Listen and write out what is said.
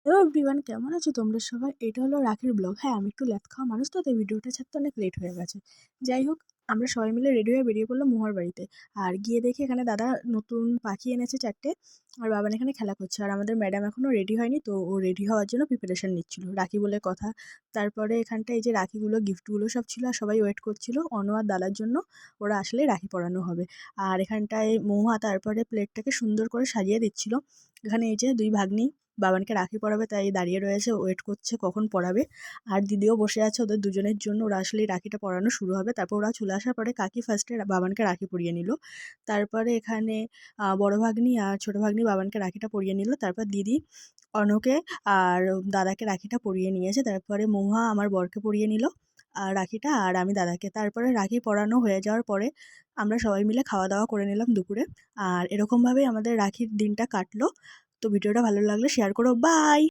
Hello everyone, কেমন আছো তোমরা সবাই? এটা হলো রাখির ব্লগ। হ্যাঁ, আমি একটু ল্যাদ খাওয়া মানুষ তো, তাই ভিডিওটা ছাড়তে অনেক লেট হয়ে গেছে। যাই হোক, আমরা সবাই মিলে রেডি হয়ে বেরিয়ে পড়লাম মহুয়ার বাড়িতে। আর গিয়ে দেখি এখানে দাদা নতুন পাখি এনেছে ৪ টে। আর বাবান এখানে খেলা করছে। আর আমাদের ম্যাডাম এখনো রেডি হয়নি, তো ও রেডি হওয়ার জন্য প্রিপারেশন নিচ্ছিল। রাখি বলে কথা। তারপরে এখানটায় এই যে রাখিগুলো, গিফটগুলো সব ছিল আর সবাই ওয়েট করছিল অনু আর দাদার জন্য। ওরা আসলেই রাখি পরানো হবে। আর এখানটায় মহুয়া তারপরে প্লেটটাকে সুন্দর করে সাজিয়ে দিচ্ছিল। এখানে এই যে ২ ভাগ্নি বাবানকে রাখি পরাবে, তাই দাঁড়িয়ে রয়েছে, ওয়েট করছে কখন পরাবে। আর দিদিও বসে আছে ওদের দুজনের জন্য। ওরা আসলেই রাখিটা পরানো শুরু হবে। তারপর ওরা চলে আসার পরে কাকি ফার্স্টে বাবানকে রাখি পরিয়ে নিল। তারপরে এখানে বড় ভাগ্নি আর ছোট ভাগ্নি বাবানকে রাখিটা পরিয়ে নিল। তারপর দিদি অর্ণকে আর দাদাকে রাখিটা পরিয়ে নিয়েছে। তারপরে মহুয়া আমার বরকে পরিয়ে নিল রাখিটা, আর আমি দাদাকে। তারপরে রাখি পরানো হয়ে যাওয়ার পরে আমরা সবাই মিলে খাওয়া দাওয়া করে নিলাম দুপুরে। আর এরকমভাবেই আমাদের রাখির দিনটা কাটলো। তো ভিডিওটা ভালো লাগলে শেয়ার করো। বাই।